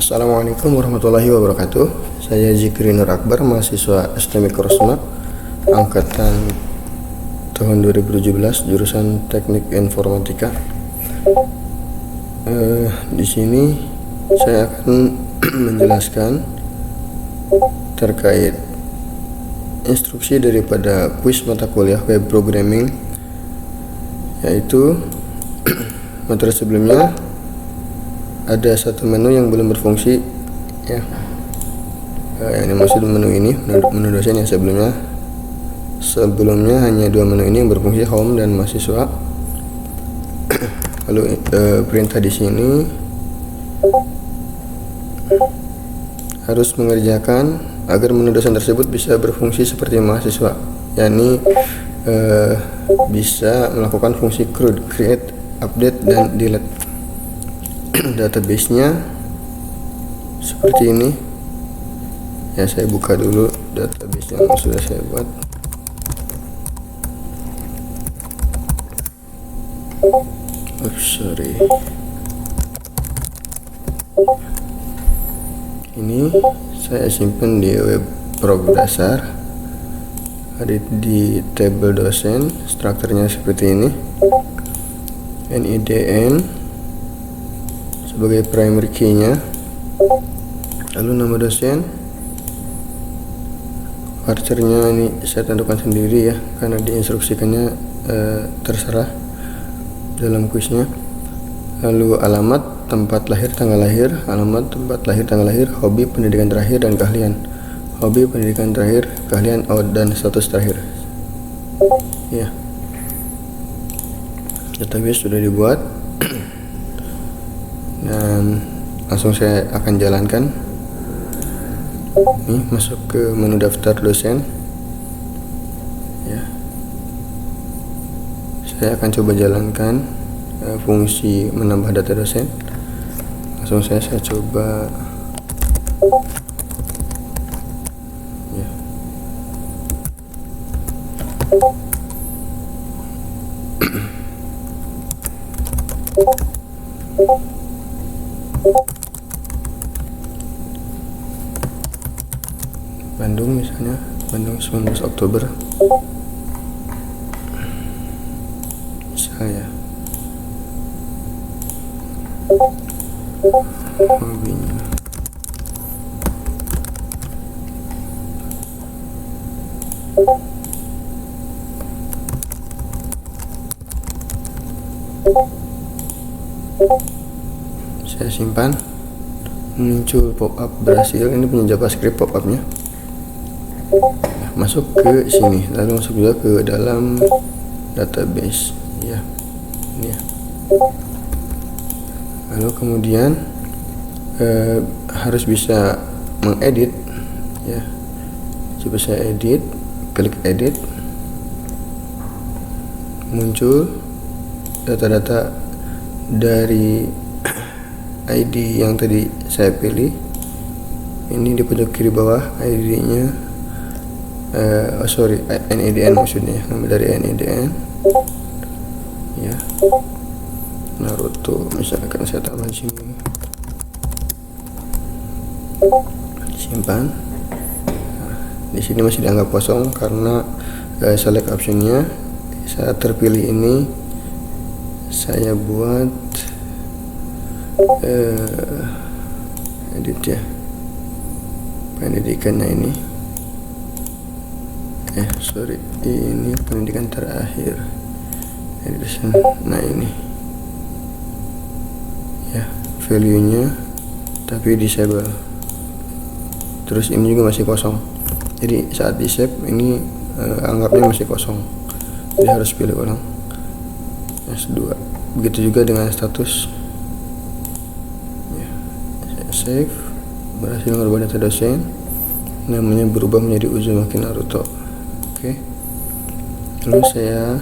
Assalamualaikum warahmatullahi wabarakatuh. Saya Zikri Nur Akbar, mahasiswa ST Mikrosma angkatan tahun 2017 jurusan Teknik Informatika. Di sini saya akan menjelaskan terkait instruksi daripada kuis mata kuliah web programming, yaitu materi sebelumnya ada satu menu yang belum berfungsi ya. Yang dimaksud menu ini menu dosen yang sebelumnya hanya dua menu ini yang berfungsi, home dan mahasiswa. Lalu perintah di sini harus mengerjakan agar menu dosen tersebut bisa berfungsi seperti mahasiswa, yakni bisa melakukan fungsi create, update, dan delete. Database-nya seperti ini ya. Saya buka dulu database yang sudah saya buat. Ini saya simpan di web prog dasar, ada di tabel dosen. Strukturnya seperti ini, NIDN sebagai primary key-nya, lalu nama dosen, parcernya ini saya tentukan sendiri ya, karena diinstruksikannya terserah dalam kuisnya. Lalu alamat, tempat lahir, tanggal lahir, alamat, tempat lahir, tanggal lahir, hobi, pendidikan terakhir, dan keahlian. Hobi, pendidikan terakhir, keahlian, dan status terakhir ya. Database sudah dibuat dan langsung saya akan jalankan. Ini masuk ke menu daftar dosen ya. Saya akan coba jalankan fungsi menambah data dosen. Langsung saya coba ya. Bandung misalnya, Bandung 19 Oktober saya hobinya saya simpan. Muncul pop-up berhasil, ini punya JavaScript pop-upnya. Masuk ke sini, lalu masuk juga ke dalam database ya, ini ya. Lalu kemudian harus bisa mengedit ya. Coba saya edit, klik edit, muncul data-data dari ID yang tadi saya pilih. Ini di pojok kiri bawah ID-nya. NIDN maksudnya, nama dari NIDN ya. Naruto misalkan saya taruh di sini, simpan. Di sini masih dianggap kosong karena select optionnya saat terpilih ini saya buat edit ya, pendidikannya ini. Ini pendidikan terakhir, edition. Nah ini ya, value nya tapi disable. Terus ini juga masih kosong, jadi saat di save ini anggapnya masih kosong, jadi harus pilih ulang S2. Begitu juga dengan status ya. Saya save, berhasil mengubah data dosen, namanya berubah menjadi Uzumaki Naruto. Oke. Lalu saya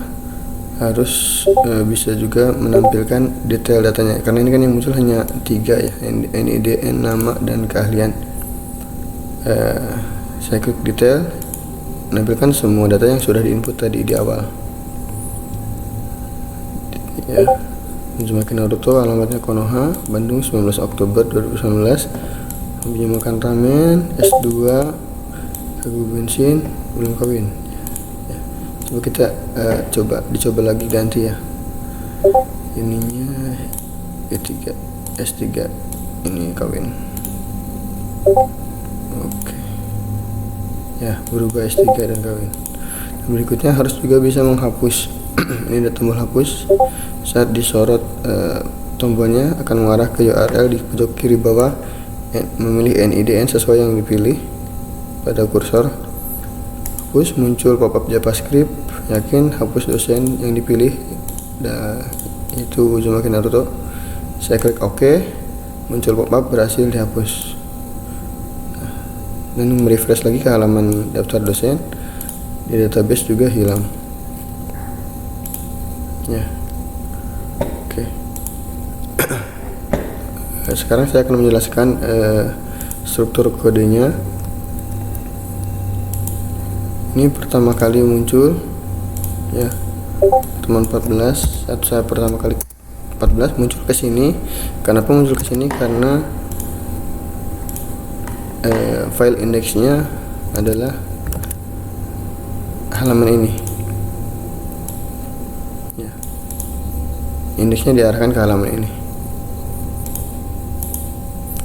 harus bisa juga menampilkan detail datanya, karena ini kan yang muncul hanya 3 ya, NIDN, nama, dan keahlian. Saya klik detail, menampilkan semua data yang sudah diinput tadi di awal ya. Uzumaki Naruto, alamatnya Konoha, Bandung, 19 Oktober 2019. Hobinya makan ramen, S2, Kagu bensin, belum kawin. Ya. Coba kita dicoba lagi ganti ya. Ininya E3, S3, ini kawin. Oke. Ya, berubah S3 dan kawin. Dan berikutnya harus juga bisa menghapus. Ini ada tombol hapus. Saat disorot tombolnya akan mengarah ke URL di pojok kiri bawah. Memilih NIDN sesuai yang dipilih pada kursor. Hapus, muncul pop-up JavaScript. Yakin hapus dosen yang dipilih. Itu Uzumaki Naruto. Saya klik OK. Muncul pop-up, berhasil dihapus. Dan merefresh lagi ke halaman daftar dosen. Di database juga hilang. Ya. Oke. Sekarang saya akan menjelaskan struktur kodenya. Ini pertama kali muncul ya, teman 14. Saat saya pertama kali 14 muncul ke sini. Kenapa muncul ke sini? Karena file indeksnya adalah halaman ini. Ya. Indeksnya diarahkan ke halaman ini.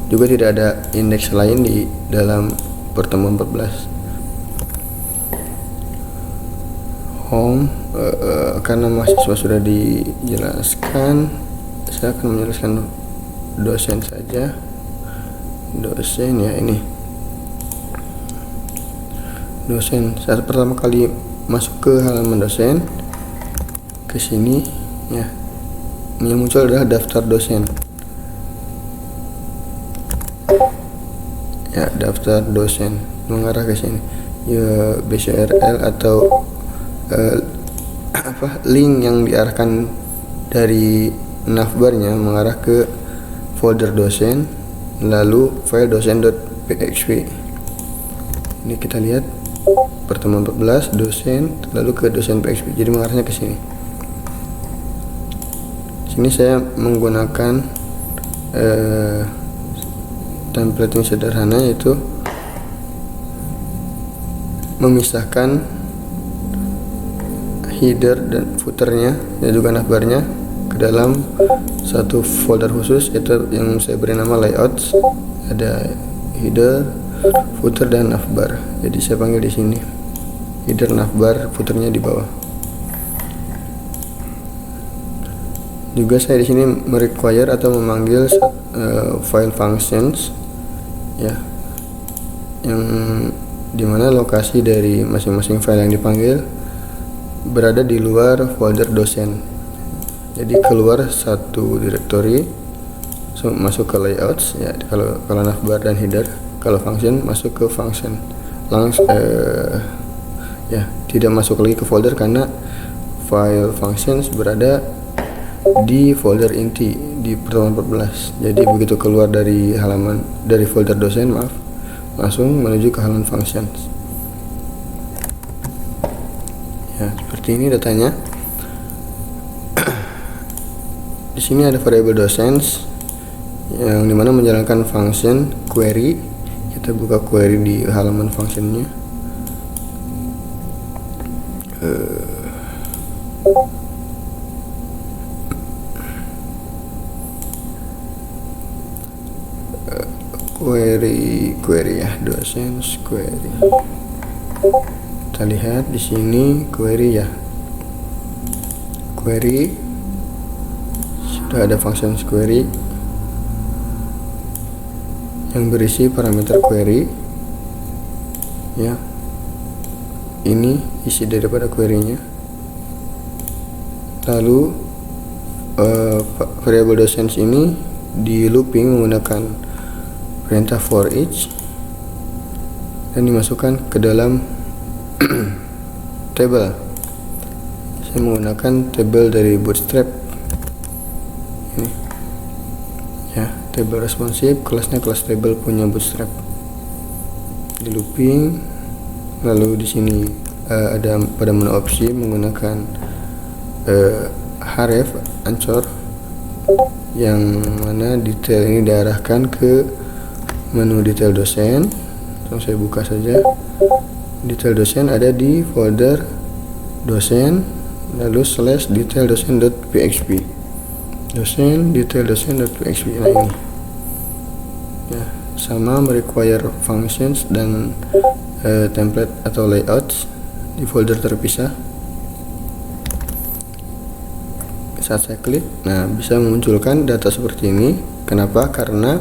Juga tidak ada indeks lain di dalam pertemuan 14. Home, karena mahasiswa sudah dijelaskan, saya akan menjelaskan dosen saja. Dosen ya, ini dosen. Saat pertama kali masuk ke halaman dosen, ke sini ya, ini yang muncul adalah daftar dosen. Ya, daftar dosen mengarah ke sini. Ya, BCRL atau link yang diarahkan dari navbarnya mengarah ke folder dosen, lalu file dosen.php. Ini kita lihat pertemuan 14 dosen, lalu ke dosen.php. Jadi mengarahnya ke sini. Sini saya menggunakan template yang sederhana, yaitu memisahkan header dan footernya dan juga navbarnya ke dalam satu folder khusus, yaitu yang saya beri nama layouts. Ada header, footer dan navbar. Jadi saya panggil di sini header, navbar, footernya di bawah. Juga saya di sini merequire atau memanggil file functions ya, yang dimana lokasi dari masing-masing file yang dipanggil berada di luar folder dosen. Jadi keluar satu directory, masuk ke layouts ya, kalau navbar dan header. Kalau function masuk ke function, ya, tidak masuk lagi ke folder karena file functions berada di folder inti di pertemuan 14. Jadi begitu keluar dari folder dosen, langsung menuju ke halaman functions. Ya, seperti ini datanya. Di sini ada variable docents yang dimana menjalankan function query. Kita buka query di halaman functionnya. Query ya, docents query. Kita lihat di sini query ya. Query sudah ada function query yang berisi parameter query ya. Ini isi daripada query-nya. Lalu variable docents ini di looping menggunakan perintah for each dan dimasukkan ke dalam table. Saya menggunakan table dari Bootstrap ini ya, table responsive, kelasnya kelas table punya Bootstrap. Di looping, lalu di sini ada pada menu opsi menggunakan href, Anchor, yang mana detail ini diarahkan ke menu detail dosen. Langsung saya buka saja. Detail dosen ada di folder dosen, lalu slash detail dosen.php, dosen detail dosen.php. Nah ini ya, sama require functions dan template atau layouts di folder terpisah. Saat saya klik, nah bisa memunculkan data seperti ini. Kenapa? Karena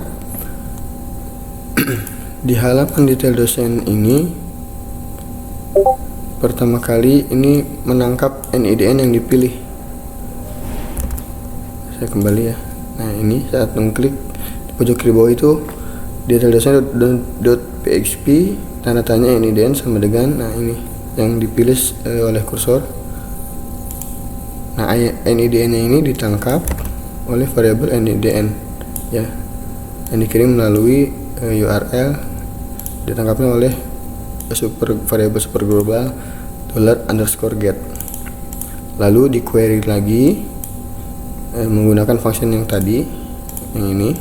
di halaman detail dosen ini pertama kali ini menangkap NIDN yang dipilih. Saya kembali ya. Nah ini saat mengklik di pojok kiri bawah itu detail dosen.php, tanda tanya NIDN sama dengan, nah ini yang dipilih oleh kursor. Nah NIDN nya ini ditangkap oleh variabel NIDN ya, yang dikirim melalui URL, ditangkapnya oleh variabel super global $_get. Lalu di query lagi menggunakan function yang tadi, yang ini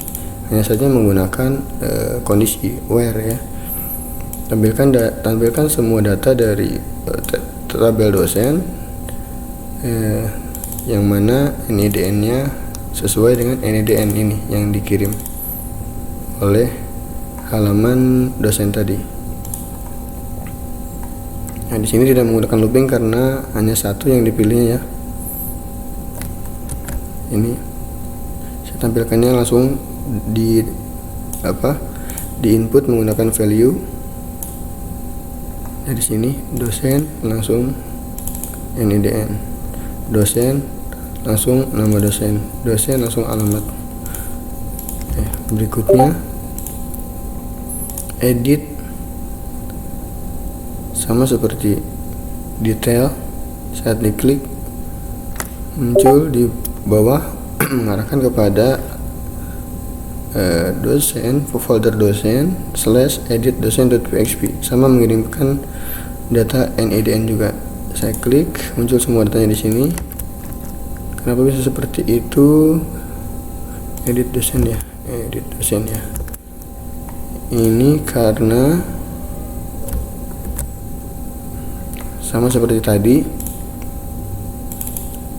hanya saja menggunakan kondisi where ya. Tampilkan semua data dari tabel dosen yang mana NIDN nya sesuai dengan NIDN ini yang dikirim oleh halaman dosen tadi. Nah di sini tidak menggunakan looping karena hanya satu yang dipilihnya ya. Ini saya tampilkannya langsung di input menggunakan value. Dari sini dosen langsung NIDN, dosen langsung nama dosen, dosen langsung alamat. Berikutnya edit, sama seperti detail. Saat diklik muncul di bawah mengarahkan kepada dosen, folder dosen /edit dosen.php, sama mengirimkan data NIDN juga. Saya klik, muncul semua datanya di sini. Kenapa bisa seperti itu? Edit dosen ya, edit dosen ya. Ini karena sama seperti tadi,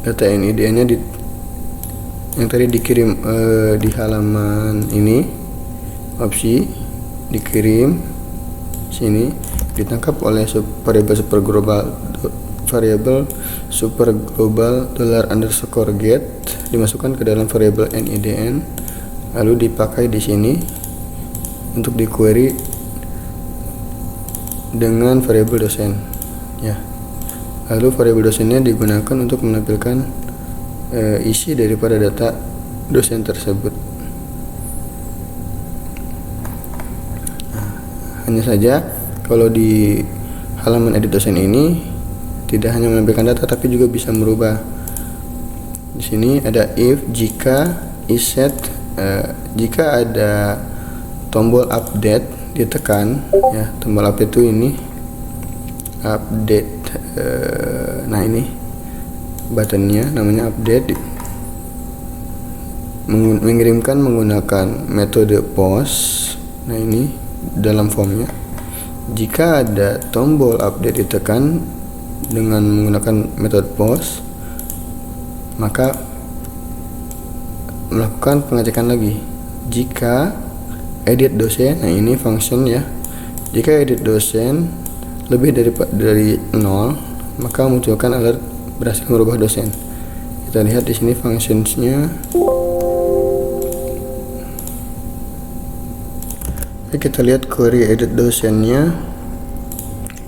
data NIDN nya yang tadi dikirim di halaman ini, opsi dikirim sini, ditangkap oleh variabel super global $_get, dimasukkan ke dalam variabel NIDN, lalu dipakai di sini untuk di query dengan variabel dosen ya. Lalu variabel dosennya digunakan untuk menampilkan isi daripada data dosen tersebut. Nah, hanya saja kalau di halaman edit dosen ini tidak hanya menampilkan data tapi juga bisa merubah. Di sini ada if, jika, isset, jika ada tombol update ditekan ya, tombol update itu ini update, nah ini buttonnya namanya update, mengirimkan menggunakan metode post. Nah ini dalam formnya, jika ada tombol update ditekan dengan menggunakan metode post, maka melakukan pengecekan lagi. Jika edit dosen, nah ini function ya, jika edit dosen lebih dari 0, maka munculkan alert berhasil merubah dosen. Kita lihat di sini functionsnya. Kita lihat query edit dosennya,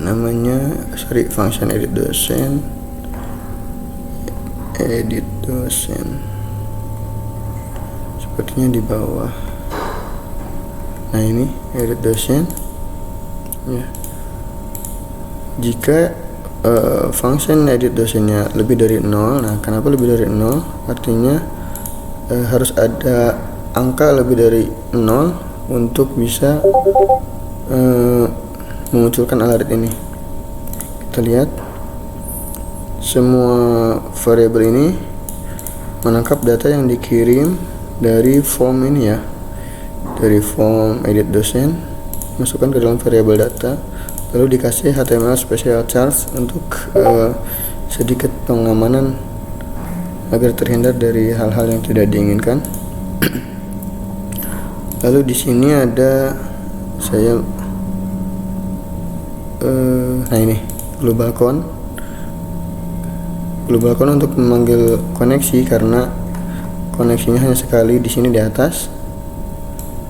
namanya function edit dosen, sepertinya di bawah. Nah ini edit dosen ya. Jika function edit dosennya lebih dari 0, nah kenapa lebih dari 0? Artinya harus ada angka lebih dari 0 untuk bisa memunculkan alert ini. Kita lihat semua variabel ini menangkap data yang dikirim dari form ini ya, dari form edit dosen, masukkan ke dalam variabel data, lalu dikasih HTML special charge untuk sedikit pengamanan agar terhindar dari hal-hal yang tidak diinginkan. Lalu di sini ada saya nah ini global count untuk memanggil koneksi karena koneksinya hanya sekali di sini di atas.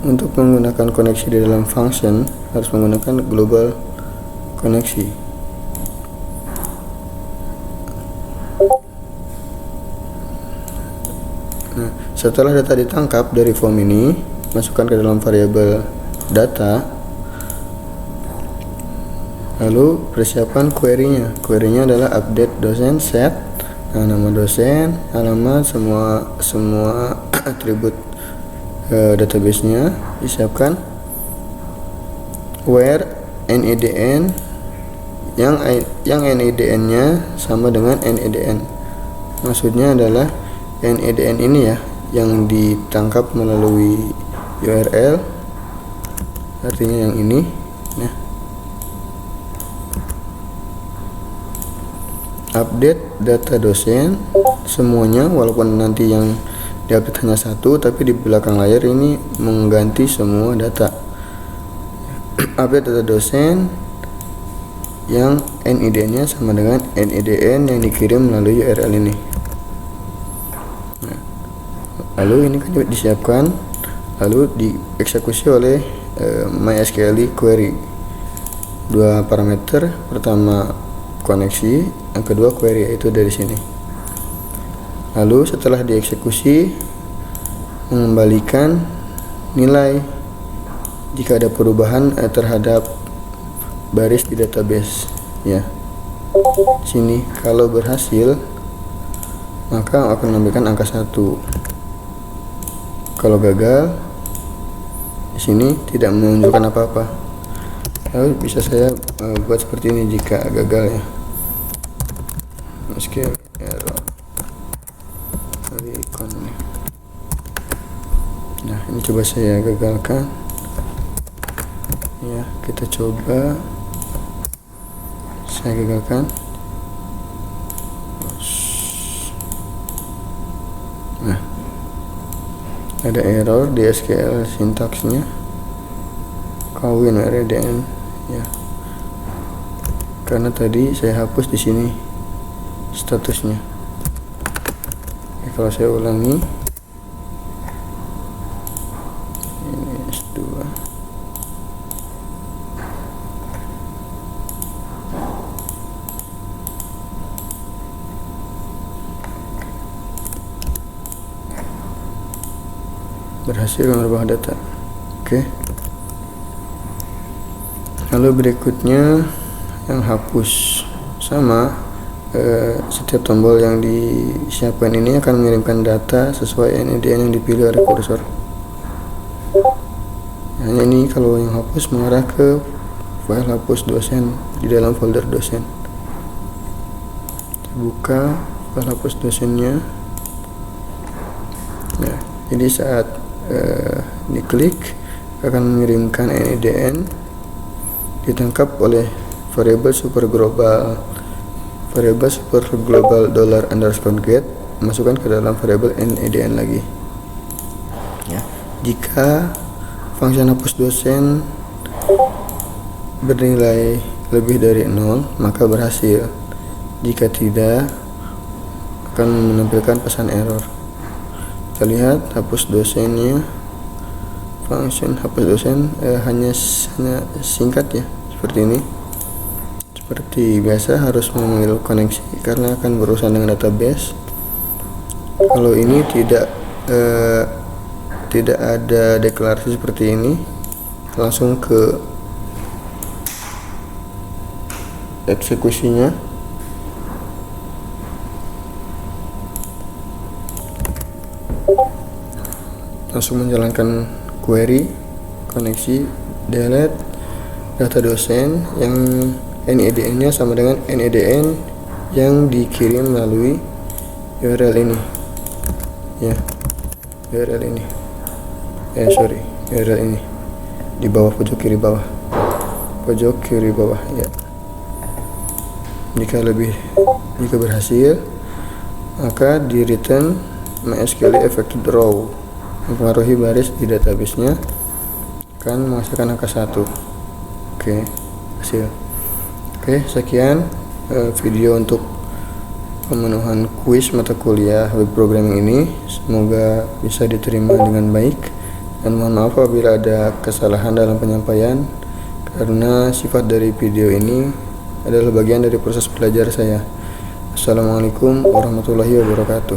Untuk menggunakan koneksi di dalam function harus menggunakan global koneksi. Nah, setelah data ditangkap dari form ini, masukkan ke dalam variabel data, lalu persiapkan query-nya. Query-nya adalah update dosen set. Nah, nama dosen, alamat, semua atribut database-nya disiapkan. Where NADN yang NADN-nya sama dengan NADN. Maksudnya adalah NADN ini ya yang ditangkap melalui URL, artinya yang ini. Nah, update data dosen semuanya, walaupun nanti yang diupdate hanya satu, tapi di belakang layar ini mengganti semua data. Update data dosen yang NID-nya sama dengan NIDN yang dikirim melalui URL ini. Nah, lalu ini kan disiapkan, lalu dieksekusi oleh MySQL query. Dua parameter, pertama koneksi, yang kedua query, yaitu dari sini. Lalu setelah dieksekusi, mengembalikan nilai jika ada perubahan terhadap baris di database ya. Sini kalau berhasil maka akan memberikan angka 1. Kalau gagal, di sini tidak menunjukkan apa-apa. Lalu bisa saya buat seperti ini jika gagal ya. SQL error. Nah, ini coba saya gagalkan ya, kita coba saya gagalkan. Nah, ada error di SQL sintaksnya, kawin RDN ya, karena tadi saya hapus di sini statusnya. Oke, kalau saya ulangi, ini S2. Berhasil merubah data. Oke. Lalu berikutnya yang hapus, sama setiap tombol yang disiapkan ini akan mengirimkan data sesuai NADN yang dipilih oleh kursor. Hanya ini kalau yang hapus mengarah ke file hapus dosen di dalam folder dosen. Buka file hapus dosennya. Nah, jadi saat diklik akan mengirimkan NADN ditangkap oleh variabel super global $_get, masukkan ke dalam variabel NADN lagi ya. Jika fungsi hapus dosen bernilai lebih dari 0 maka berhasil, jika tidak akan menampilkan pesan error. Kita lihat hapus dosennya, function hapus dosen hanya singkat ya, seperti ini. Seperti biasa harus memanggil koneksi karena akan berurusan dengan database. Kalau ini tidak ada deklarasi seperti ini, langsung ke eksekusinya. Langsung menjalankan query koneksi delete data dosen yang NADN-nya sama dengan NADN yang dikirim melalui URL ini. ya, URL ini, URL ini di bawah pojok kiri bawah ya. Jika berhasil, maka di return MySQL affected row, mempengaruhi baris di database-nya akan menghasilkan angka 1. Oke, hasil. Oke, sekian video untuk pemenuhan kuis mata kuliah web programming ini. Semoga bisa diterima dengan baik, dan mohon maaf apabila ada kesalahan dalam penyampaian, karena sifat dari video ini adalah bagian dari proses belajar saya. Assalamualaikum warahmatullahi wabarakatuh.